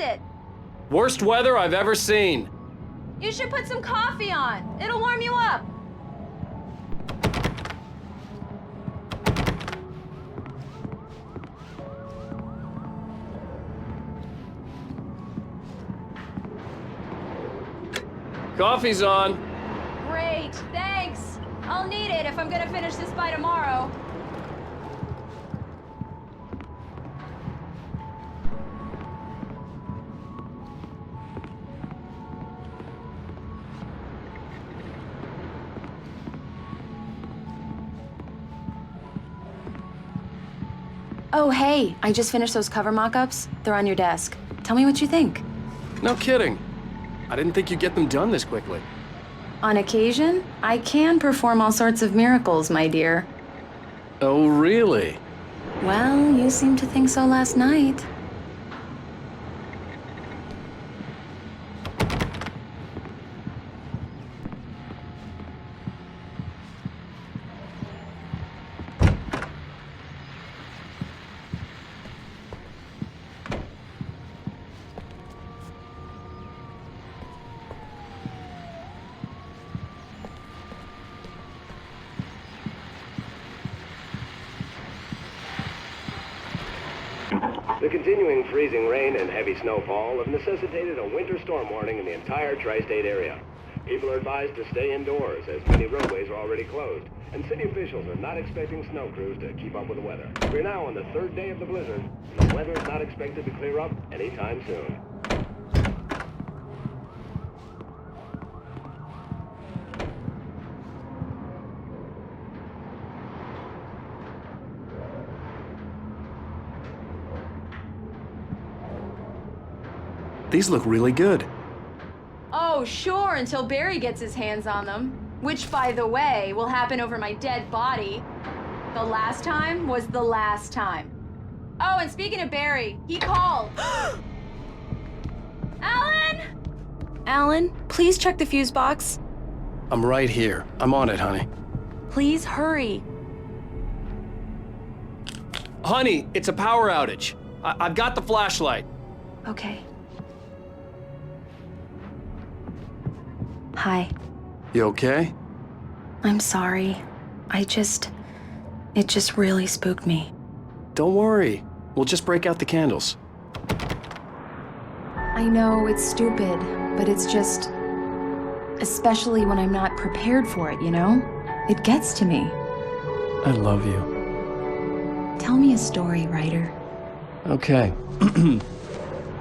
it? Worst weather I've ever seen. You should put some coffee on. It'll warm you up. Coffee's on. Great, thanks. I'll need it if I'm gonna finish this by tomorrow. Oh, hey, I just finished those cover mock-ups. They're on your desk. Tell me what you think. No kidding. I didn't think you'd get them done this quickly. On occasion, I can perform all sorts of miracles, my dear. Oh, really? Well, you seemed to think so last night. The continuing freezing rain and heavy snowfall have necessitated a winter storm warning in the entire tri-state area. People are advised to stay indoors as many roadways are already closed, and city officials are not expecting snow crews to keep up with the weather. We're now on the third day of the blizzard, and the weather is not expected to clear up anytime soon. These look really good. Oh, sure, until Barry gets his hands on them. Which, by the way, will happen over my dead body. The last time was the last time. Oh, and speaking of Barry, he called. Alan? Alan, please check the fuse box. I'm right here. I'm on it, honey. Please hurry. Honey, it's a power outage. I've got the flashlight. Okay. Hi. You okay? I'm sorry. It just really spooked me. Don't worry. We'll just break out the candles. I know it's stupid, but it's just... especially when I'm not prepared for it, you know? It gets to me. I love you. Tell me a story, writer. Okay.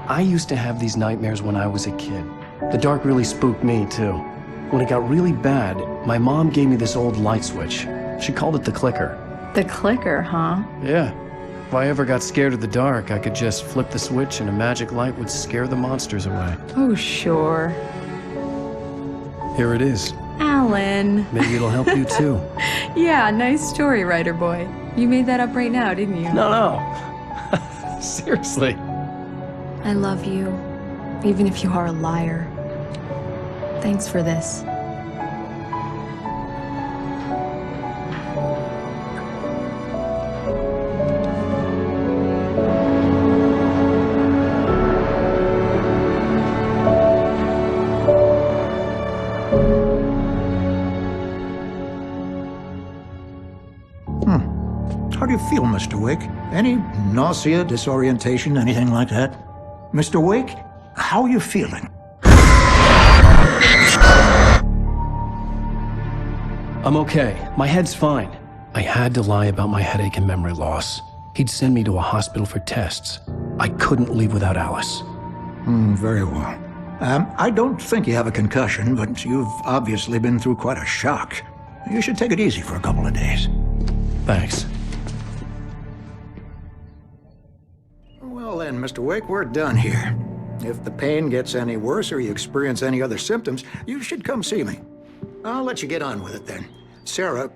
I used to have these nightmares when I was a kid. The dark really spooked me, too. When it got really bad, my mom gave me this old light switch. She called it the clicker. The clicker, huh? Yeah. If I ever got scared of the dark, I could just flip the switch and a magic light would scare the monsters away. Oh, sure. Here it is. Alan. Maybe it'll help you, too. Yeah, nice story, writer boy. You made that up right now, didn't you? No. Seriously. I love you, even if you are a liar. Thanks for this. How do you feel, Mr. Wake? Any nausea, disorientation, anything like that? Mr. Wake, how are you feeling? I'm okay. My head's fine. I had to lie about my headache and memory loss. He'd send me to a hospital for tests. I couldn't leave without Alice. Very well. I don't think you have a concussion, but you've obviously been through quite a shock. You should take it easy for a couple of days. Thanks. Well then, Mr. Wake, we're done here. If the pain gets any worse or you experience any other symptoms, you should come see me. I'll let you get on with it then. Sarah,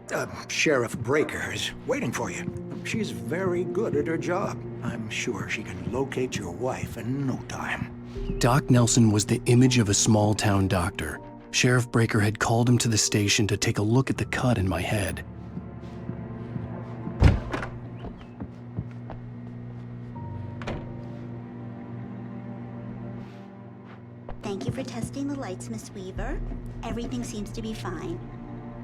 Sheriff Breaker, is waiting for you. She's very good at her job. I'm sure she can locate your wife in no time. Doc Nelson was the image of a small-town doctor. Sheriff Breaker had called him to the station to take a look at the cut in my head. Thank you for testing the lights, Miss Weaver. Everything seems to be fine.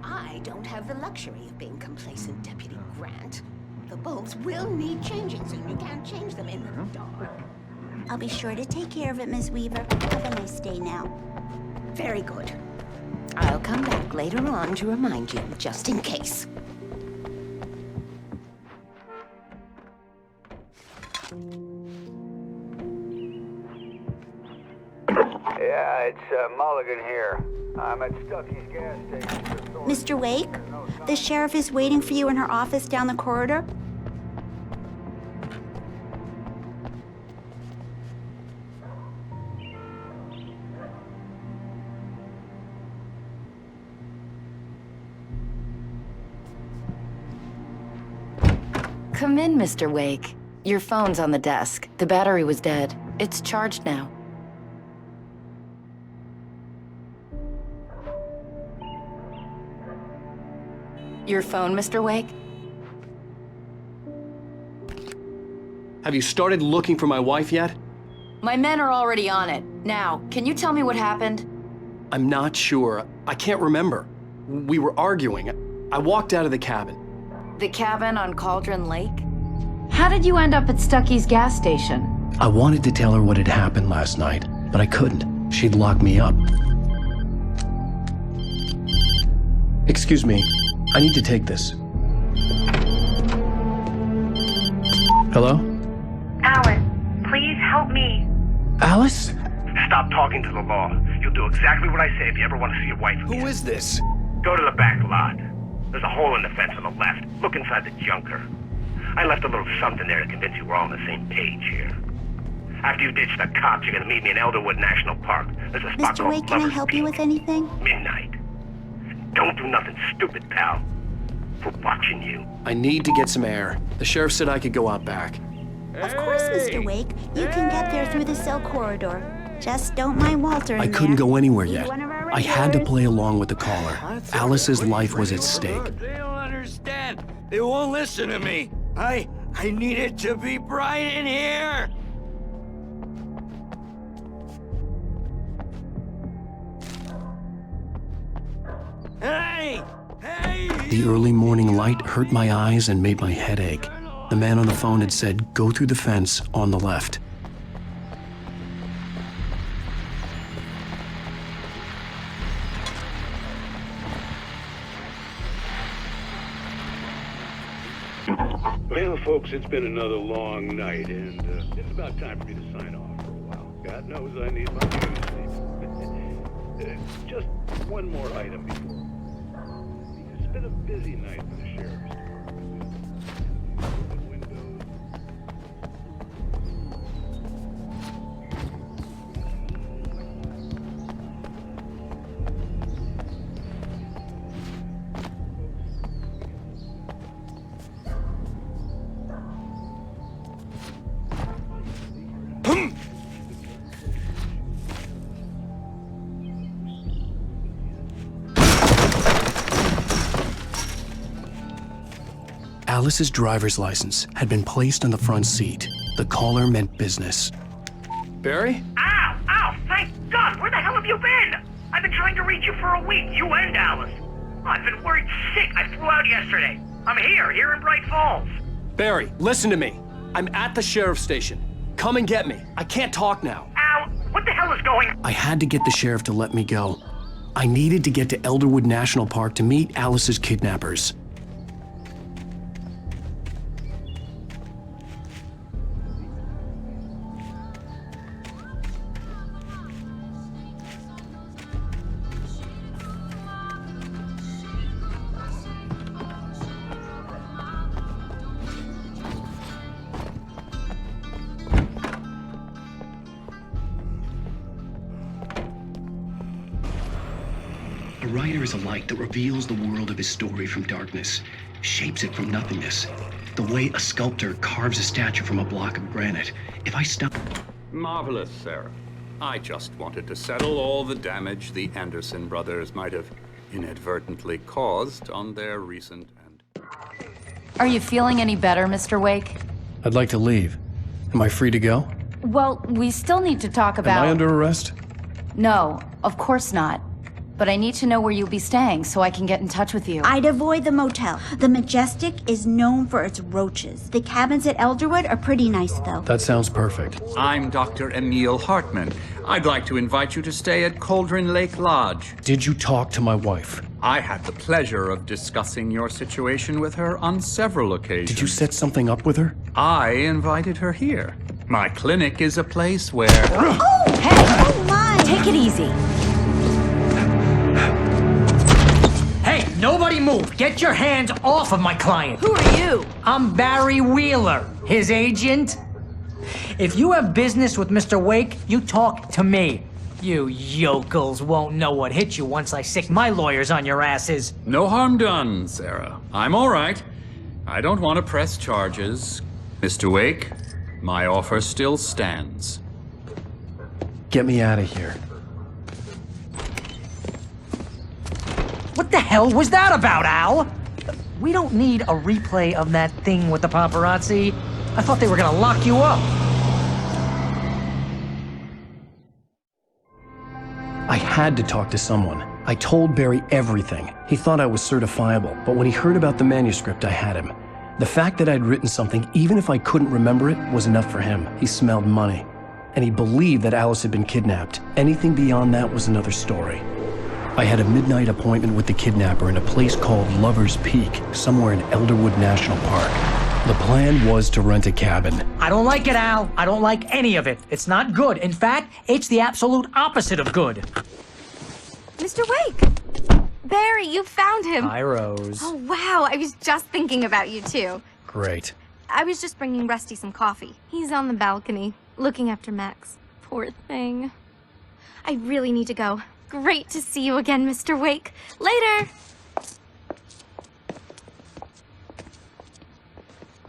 I don't have the luxury of being complacent, Deputy Grant. The bulbs will need changing soon. You can't change them in the dark. I'll be sure to take care of it, Miss Weaver. Have a nice day now. Very good. I'll come back later on to remind you, just in case. Yeah, it's Mulligan here. I'm at Stucky's gas station. Mr. Wake, the sheriff is waiting for you in her office down the corridor. Come in, Mr. Wake. Your phone's on the desk. The battery was dead. It's charged now. Your phone, Mr. Wake? Have you started looking for my wife yet? My men are already on it. Now, can you tell me what happened? I'm not sure. I can't remember. We were arguing. I walked out of the cabin. The cabin on Cauldron Lake? How did you end up at Stucky's gas station? I wanted to tell her what had happened last night, but I couldn't. She'd lock me up. Excuse me. I need to take this. Hello? Alice, please help me. Alice? Stop talking to the law. You'll do exactly what I say if you ever want to see your wife again. Who is this? Go to the back lot. There's a hole in the fence on the left. Look inside the junker. I left a little something there to convince you we're all on the same page here. After you ditch the cops, you're gonna meet me in Elderwood National Park. There's a spot Mr. called Wake, can I Lover's help you Peak. with anything? Midnight. Don't do nothing stupid, pal. We're watching you. I need to get some air. The sheriff said I could go out back. Of course, Mr. Wake. You can get there through the cell corridor. Just don't mind Walter in I couldn't there. go anywhere He's yet. one of our I had to regulars. play along with the caller. Alice's life was at stake. They don't understand. They won't listen to me. I need it to be bright in here. Hey! Hey! The early morning light hurt my eyes and made my head ache. The man on the phone had said, go through the fence on the left. Well, folks, it's been another long night, and it's about time for me to sign off for a while. God knows I need my beauty sleep. Just one more item before. It's been a busy night for the sheriff's department. Open windows. Alice's driver's license had been placed on the front seat. The caller meant business. Barry? Ow! Ow! Thank God! Where the hell have you been? I've been trying to reach you for a week, you and Alice. Oh, I've been worried sick. I flew out yesterday. I'm here in Bright Falls. Barry, listen to me. I'm at the sheriff's station. Come and get me. I can't talk now. Ow! What the hell is going on? I had to get the sheriff to let me go. I needed to get to Elderwood National Park to meet Alice's kidnappers. A writer is a light that reveals the world of his story from darkness, shapes it from nothingness. The way a sculptor carves a statue from a block of granite. If I stop... Marvelous, Sarah. I just wanted to settle all the damage the Anderson brothers might have inadvertently caused on their recent and... Are you feeling any better, Mr. Wake? I'd like to leave. Am I free to go? Well, we still need to talk about... Am I under arrest? No, of course not. But I need to know where you'll be staying so I can get in touch with you. I'd avoid the motel. The Majestic is known for its roaches. The cabins at Elderwood are pretty nice, though. That sounds perfect. I'm Dr. Emil Hartman. I'd like to invite you to stay at Cauldron Lake Lodge. Did you talk to my wife? I had the pleasure of discussing your situation with her on several occasions. Did you set something up with her? I invited her here. My clinic is a place where... Oh! Hey! Oh, my! Take it easy. Hey, nobody move! Get your hands off of my client! Who are you? I'm Barry Wheeler, his agent. If you have business with Mr. Wake, you talk to me. You yokels won't know what hit you once I sick my lawyers on your asses. No harm done, Sarah. I'm all right. I don't want to press charges. Mr. Wake, my offer still stands. Get me out of here. What the hell was that about, Al? We don't need a replay of that thing with the paparazzi. I thought they were gonna lock you up. I had to talk to someone. I told Barry everything. He thought I was certifiable, but when he heard about the manuscript, I had him. The fact that I'd written something, even if I couldn't remember it, was enough for him. He smelled money. And he believed that Alice had been kidnapped. Anything beyond that was another story. I had a midnight appointment with the kidnapper in a place called Lover's Peak, somewhere in Elderwood National Park. The plan was to rent a cabin. I don't like it, Al. I don't like any of it. It's not good. In fact, it's the absolute opposite of good. Mr. Wake! Barry, you found him! Hi, Rose. Oh, wow. I was just thinking about you, too. Great. I was just bringing Rusty some coffee. He's on the balcony, looking after Max. Poor thing. I really need to go. Great to see you again, Mr. Wake. Later!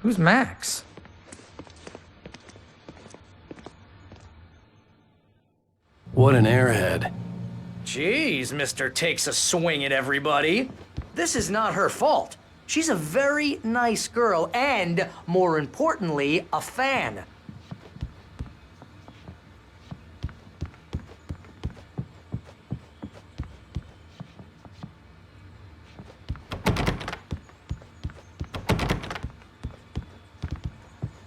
Who's Max? What an airhead. Jeez, Mr. Takes a swing at everybody. This is not her fault. She's a very nice girl and, more importantly, a fan.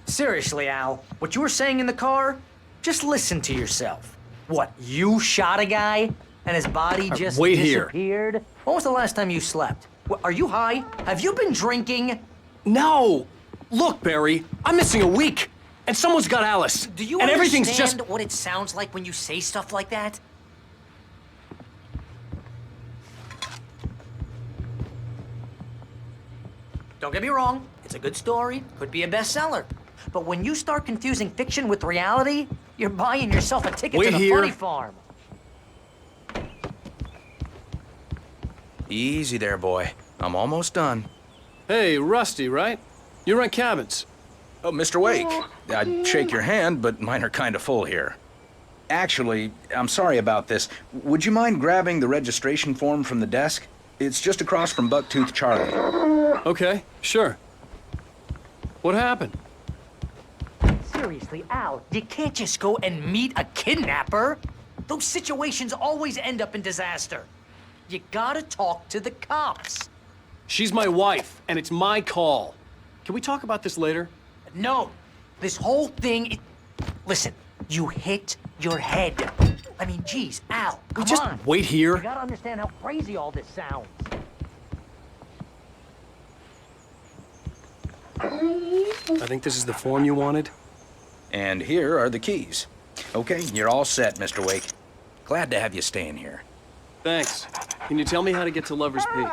Seriously, Al, what you were saying in the car, just listen to yourself. What, you shot a guy and his body just wait disappeared? Here. When was the last time you slept? What, are you high? Have you been drinking? No! Look, Barry, I'm missing a week, and someone's got Alice. Do you and everything's understand just what it sounds like when you say stuff like that? Don't get me wrong, it's a good story, could be a bestseller. But when you start confusing fiction with reality, you're buying yourself a ticket to the funny farm. Easy there, boy. I'm almost done. Hey, Rusty, right? You rent cabins. Oh, Mr. Wake. I'd shake your hand, but mine are kind of full here. Actually, I'm sorry about this. Would you mind grabbing the registration form from the desk? It's just across from Bucktooth Charlie. Okay, sure. What happened? Seriously, Al, you can't just go and meet a kidnapper. Those situations always end up in disaster. You gotta talk to the cops. She's my wife, and it's my call. Can we talk about this later? No, this whole thing... Listen, you hit your head. I mean, geez, Al, come just on. wait here. You gotta understand how crazy all this sounds. I think this is the form you wanted. And here are the keys. Okay, you're all set, Mr. Wake. Glad to have you staying here. Thanks. Can you tell me how to get to Lover's Peak?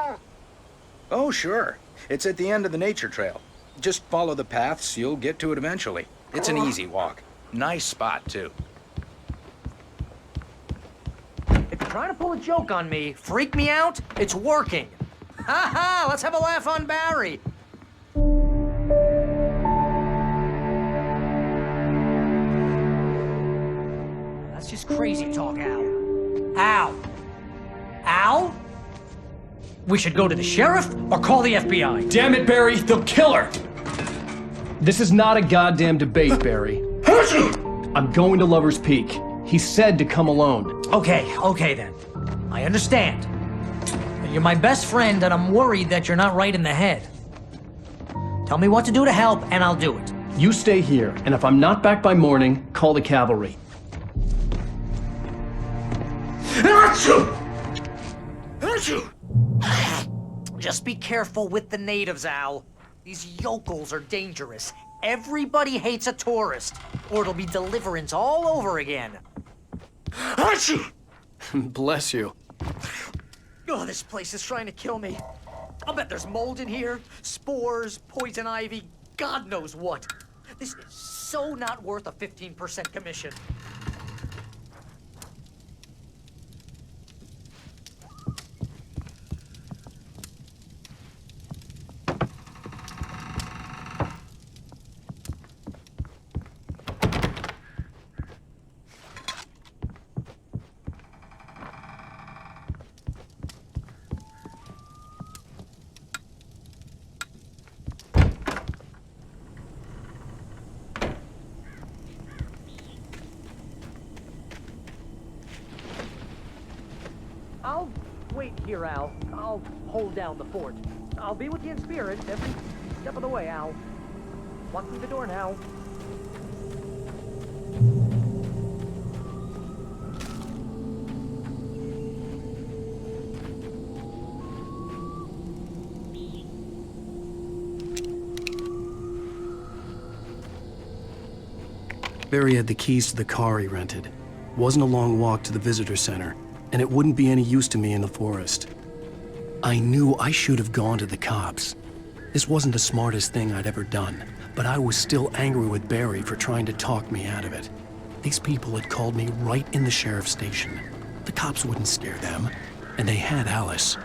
Oh, sure. It's at the end of the nature trail. Just follow the paths, you'll get to it eventually. It's an easy walk. Nice spot, too. If you're trying to pull a joke on me, freak me out, it's working. Ha ha, let's have a laugh on Barry. That's just crazy talk, Al. Al? Al? We should go to the sheriff or call the FBI. Damn it, Barry, they'll kill her! This is not a goddamn debate, Barry. I'm going to Lover's Peak. He said to come alone. Okay then. I understand. You're my best friend, and I'm worried that you're not right in the head. Tell me what to do to help, and I'll do it. You stay here, and if I'm not back by morning, call the cavalry. Achoo! Achoo! Just be careful with the natives, Al. These yokels are dangerous. Everybody hates a tourist, or it'll be Deliverance all over again. Achoo! Bless you. Oh, this place is trying to kill me. I'll bet there's mold in here, spores, poison ivy, God knows what. This is so not worth a 15% commission. I'll wait here, Al. I'll hold down the fort. I'll be with you in spirit every step of the way, Al. Walk through the door now. Barry had the keys to the car he rented. Wasn't a long walk to the visitor center, and it wouldn't be any use to me in the forest. I knew I should have gone to the cops. This wasn't the smartest thing I'd ever done, but I was still angry with Barry for trying to talk me out of it. These people had called me right in the sheriff's station. The cops wouldn't scare them, and they had Alice.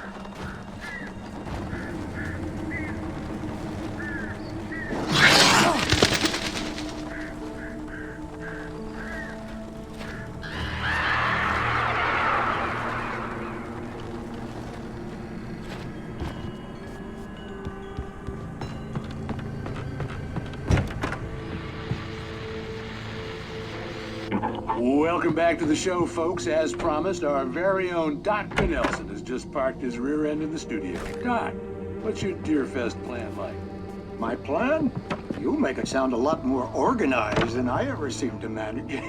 Welcome back to the show, folks. As promised, our very own Dr. Nelson has just parked his rear end in the studio. Doc, what's your Deerfest plan like? My plan? You make it sound a lot more organized than I ever seem to manage.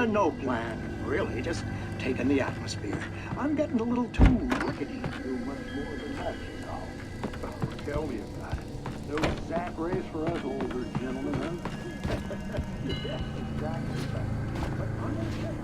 No plan, really. Just taking the atmosphere. I'm getting a little too rickety to do much more than that, you know. Oh, tell me about it. No sack race for us older gentlemen, huh? Yeah, exactly. But I'm gonna check out.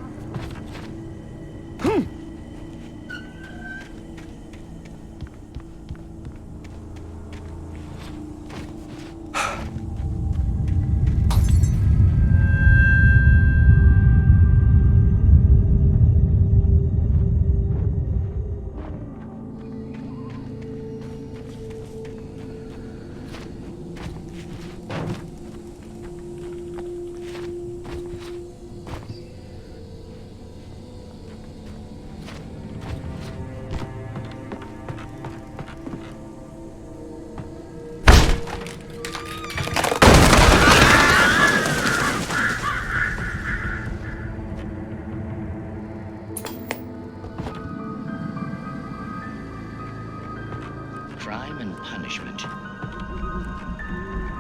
Crime and punishment.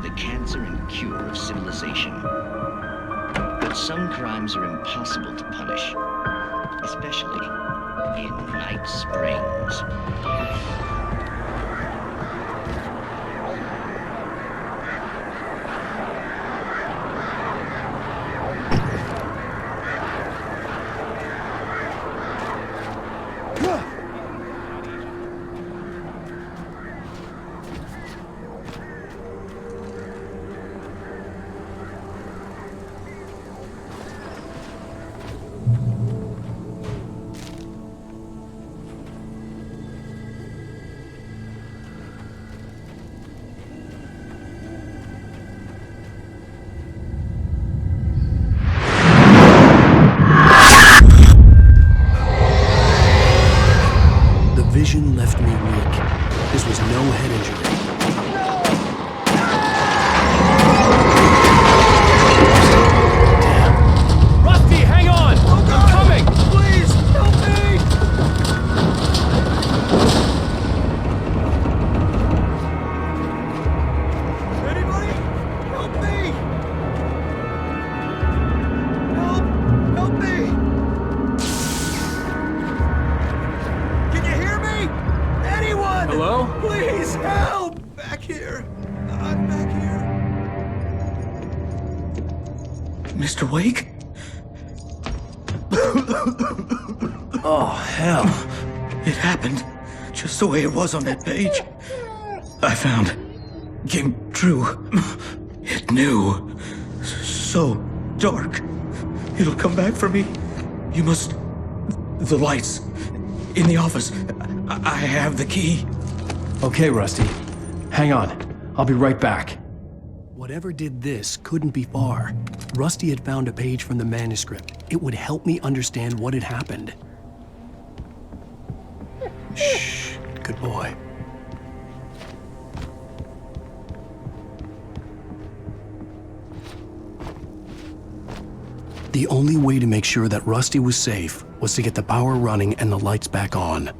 The cancer and cure of civilization. But some crimes are impossible to punish, especially in Night Springs. Mr. Wake? Oh, hell. It happened just the way it was on that page. I found. Came true. It knew. So dark. It'll come back for me. You must... The lights. In the office. I have the key. Okay, Rusty. Hang on. I'll be right back. Whatever did this couldn't be far. Rusty had found a page from the manuscript. It would help me understand what had happened. Shh. Good boy. The only way to make sure that Rusty was safe was to get the power running and the lights back on.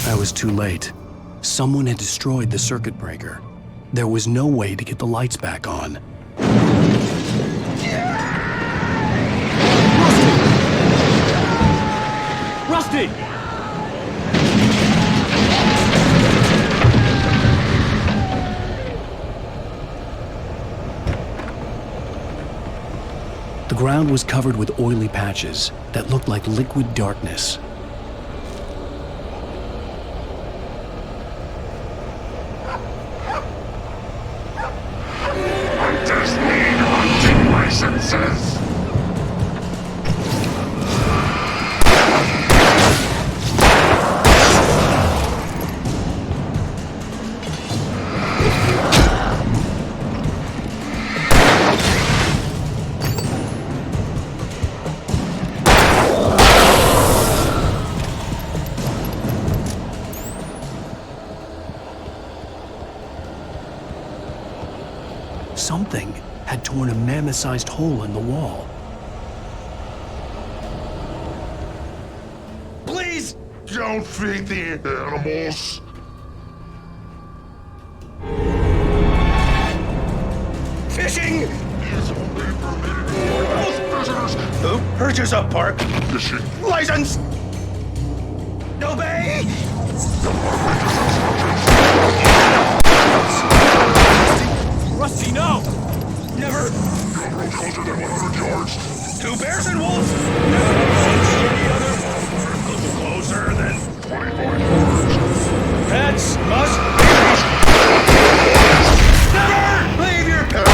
I was too late. Someone had destroyed the circuit breaker. There was no way to get the lights back on. Rusty! The ground was covered with oily patches that looked like liquid darkness. Licenses. Something had torn a mammoth-sized hole in the wall. Please don't feed the animals. Fishing! Is only permitted for most visitors. Who purchase a park? Fishing. License! Obey! Rusty, no! Never! You're closer than 100 yards. 2 bears and wolves! Never approach any other. A little closer than 25 yards. Pets must be Never leave your pet!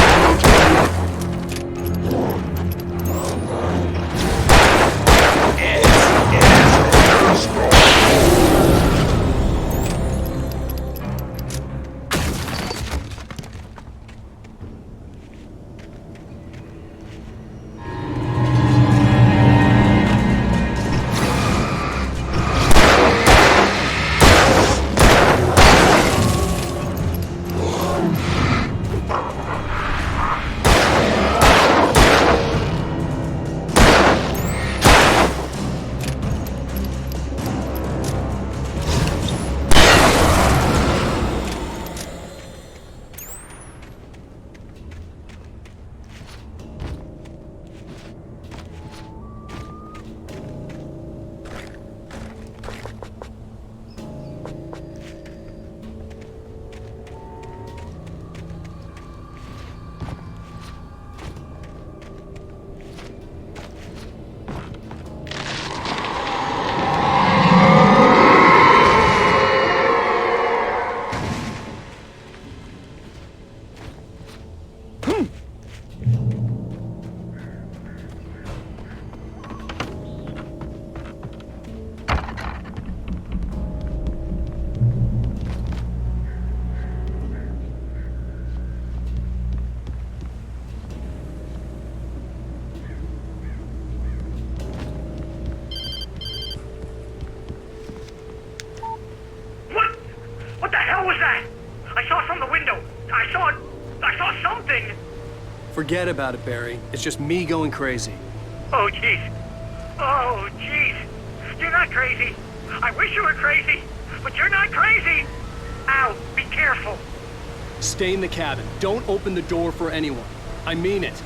Forget about it, Barry. It's just me going crazy. Oh, jeez. Oh, jeez. You're not crazy. I wish you were crazy, but you're not crazy. Ow, be careful. Stay in the cabin. Don't open the door for anyone. I mean it.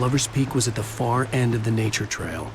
Lover's Peak was at the far end of the nature trail.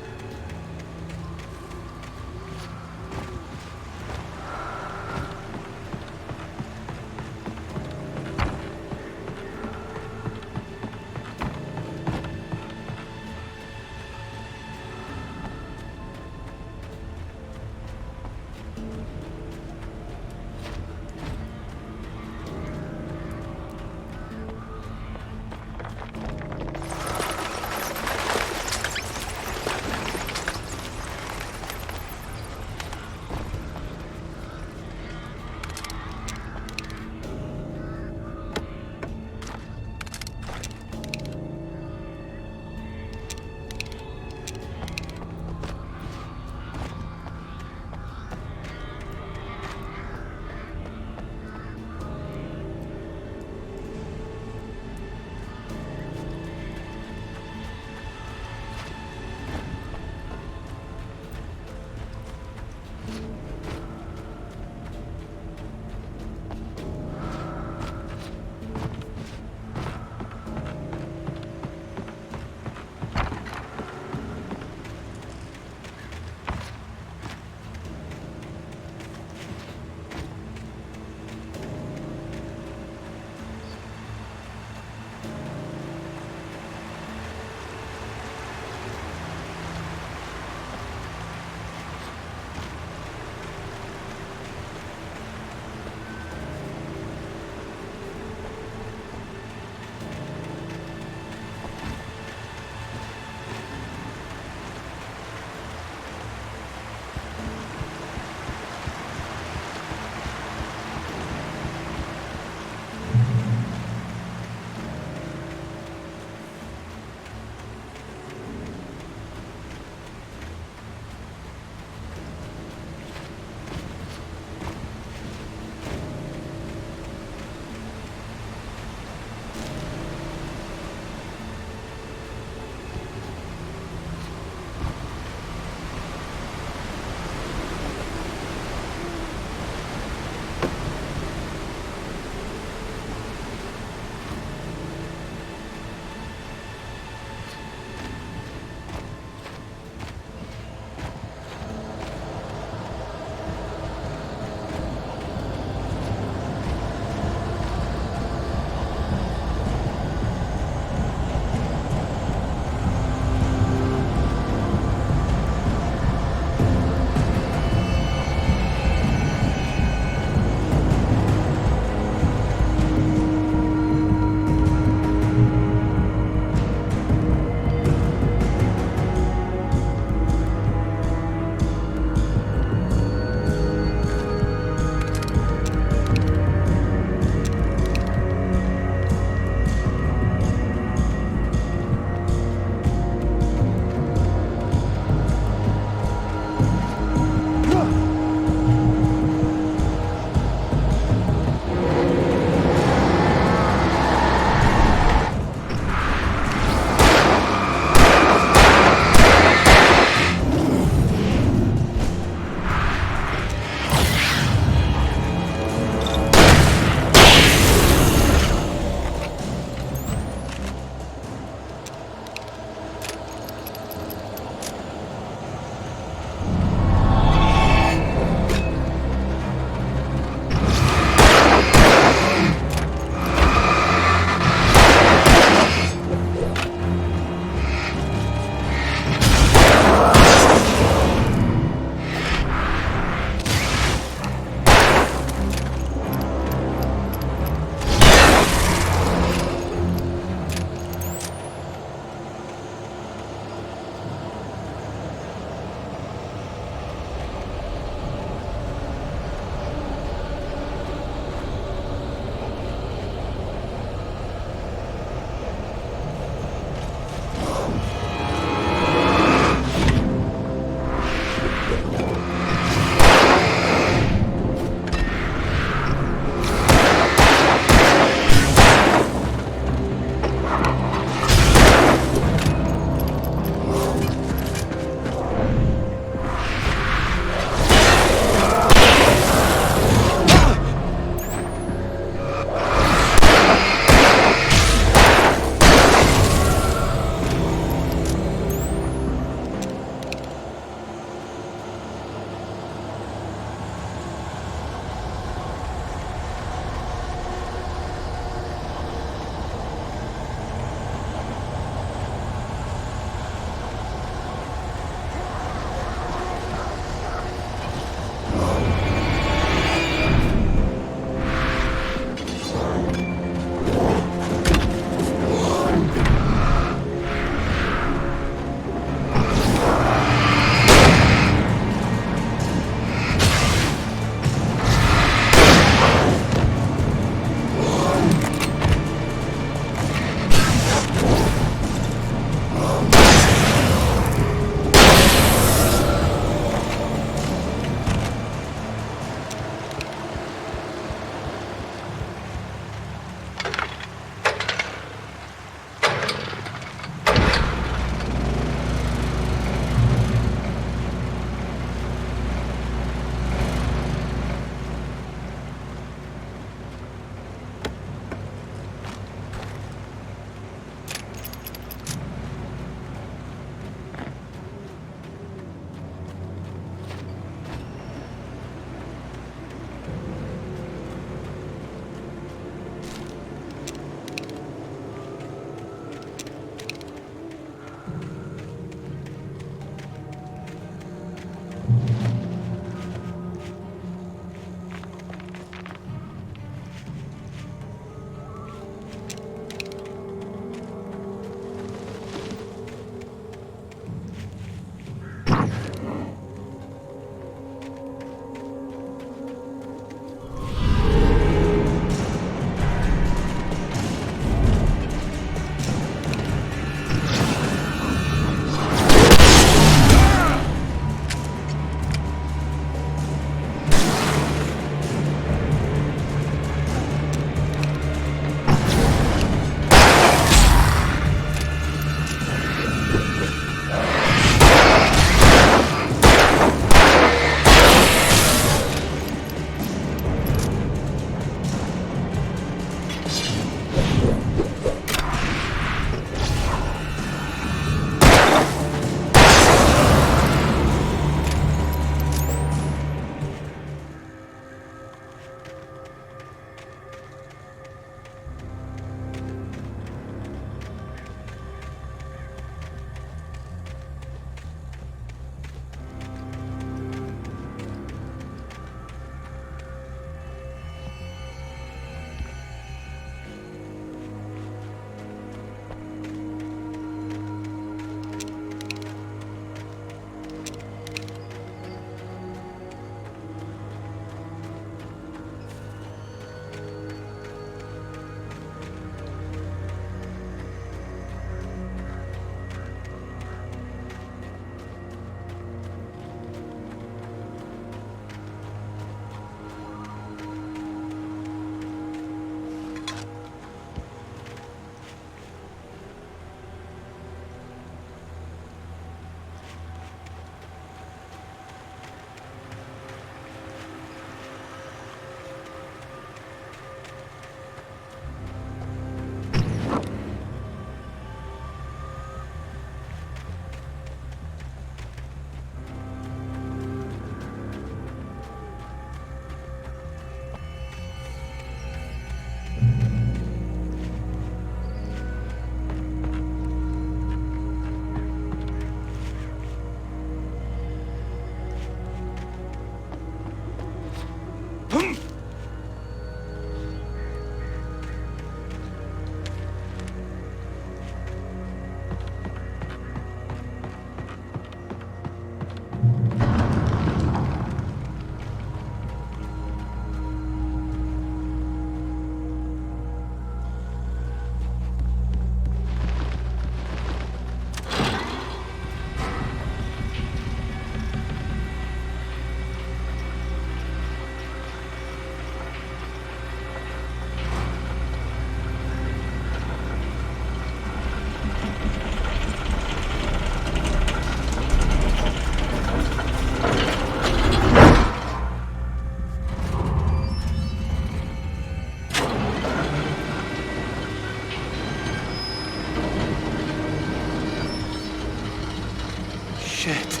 Shit.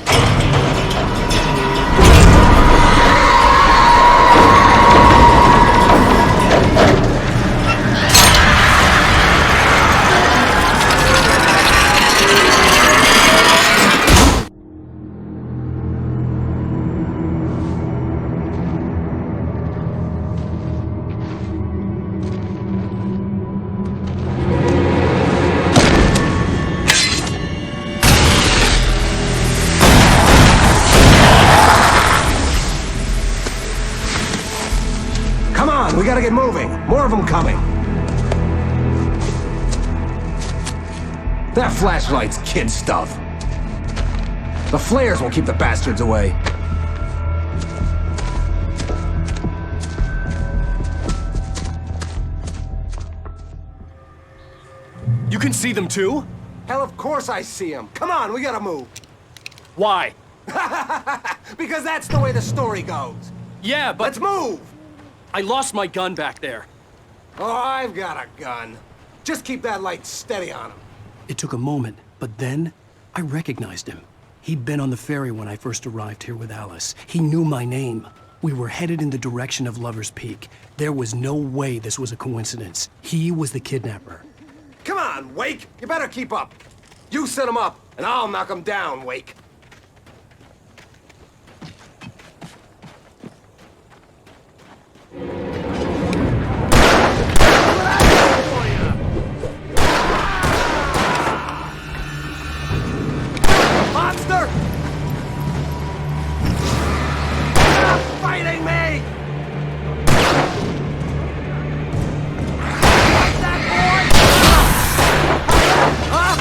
We gotta get moving. More of them coming. That flashlight's kid stuff. The flares will keep the bastards away. You can see them too? Hell, of course I see them. Come on, we gotta move. Why? Because that's the way the story goes. Yeah, but... Let's move! I lost my gun back there. Oh, I've got a gun. Just keep that light steady on him. It took a moment, but then I recognized him. He'd been on the ferry when I first arrived here with Alice. He knew my name. We were headed in the direction of Lover's Peak. There was no way this was a coincidence. He was the kidnapper. Come on, Wake! You better keep up. You set him up, and I'll knock him down, Wake. Monster! Stop fighting me! What's that, boy? Huh?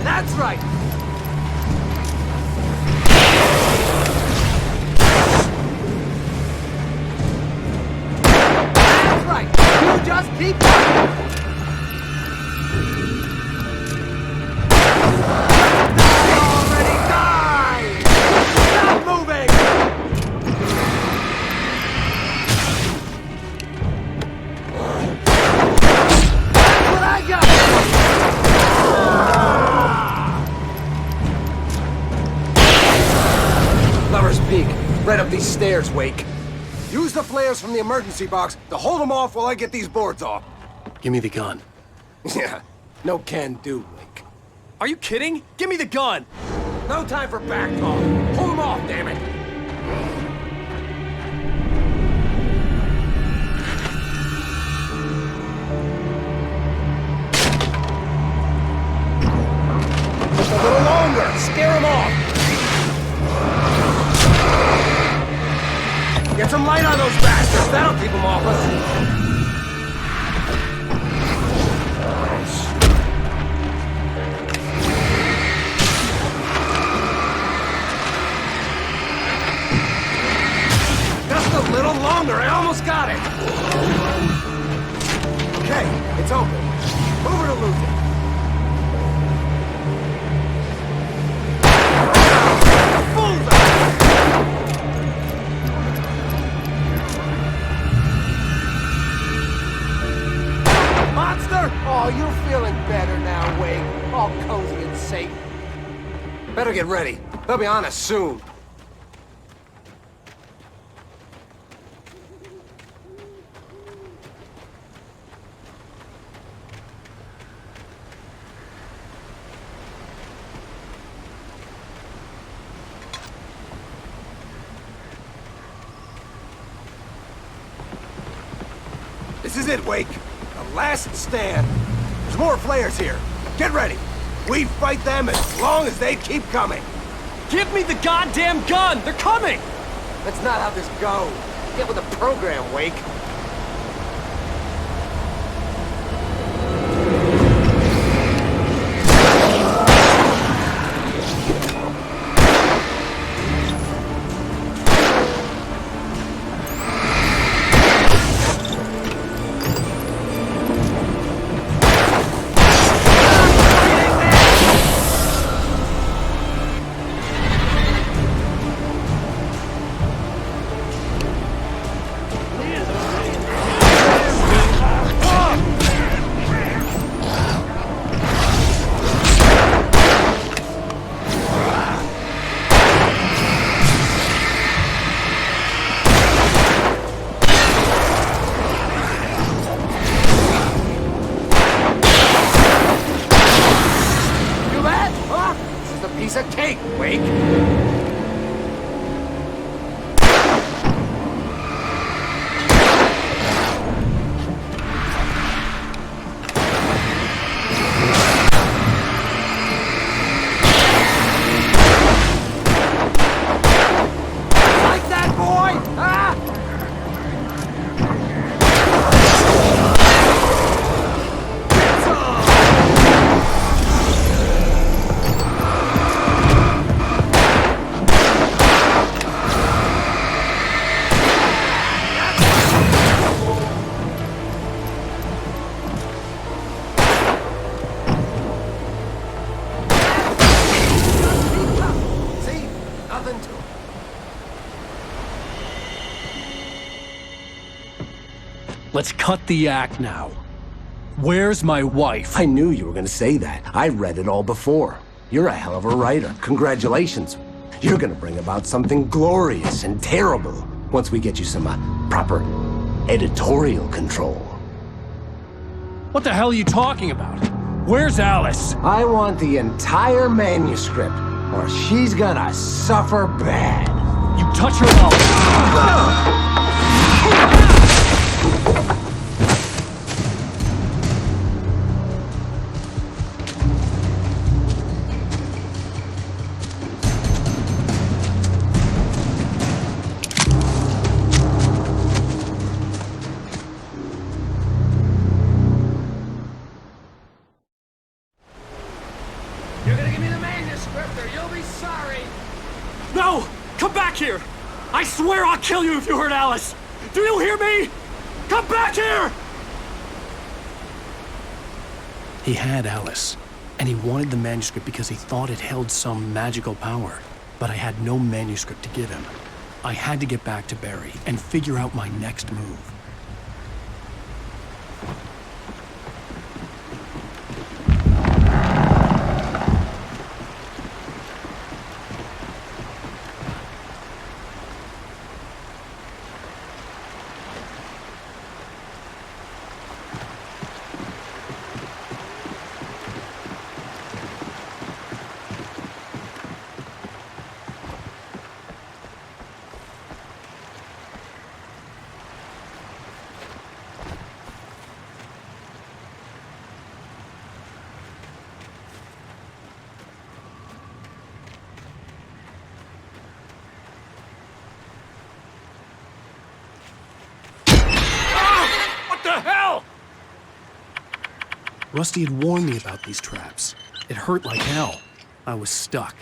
That's right! That's right! You just keep going! Already died! Stop moving! That's what I got! Lover's Peak. Right up these stairs, Wake. Use the flares from the emergency box to hold them off while I get these boards off. Give me the gun. Yeah, no can do, Wake. Are you kidding? Give me the gun! No time for back talk. Hold them off, damn it! Just a little longer. Scare them off. Get some light on those bastards. That'll keep them off us. Just a little longer. I almost got it. Okay, it's open. Move it or lose it. Monster! Oh, you're feeling better now, Wake. All cozy and safe. Better get ready. They'll be on us soon. This is it, Wake. The last stand. There's more flares here. Get ready. We fight them as long as they keep coming. Give me the goddamn gun! They're coming! That's not how this goes. Get with the program, Wake. piece of cake, Wake! Like that, boy? Huh? See? Nothing to it. Let's cut the act now. Where's my wife? I knew you were gonna say that. I read it all before. You're a hell of a writer. Congratulations. You're gonna bring about something glorious and terrible once we get you some proper editorial control. What the hell are you talking about? Where's Alice? I want the entire manuscript, or she's gonna suffer bad. You touch her mouth. You're gonna give me the manuscript or you'll be sorry! No! Come back here! I swear I'll kill you if you hurt Alice! Do you hear me? Come back here! He had Alice, and he wanted the manuscript because he thought it held some magical power. But I had no manuscript to give him. I had to get back to Barry and figure out my next move. Rusty had warned me about these traps. It hurt like hell. I was stuck.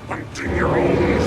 Hunting your own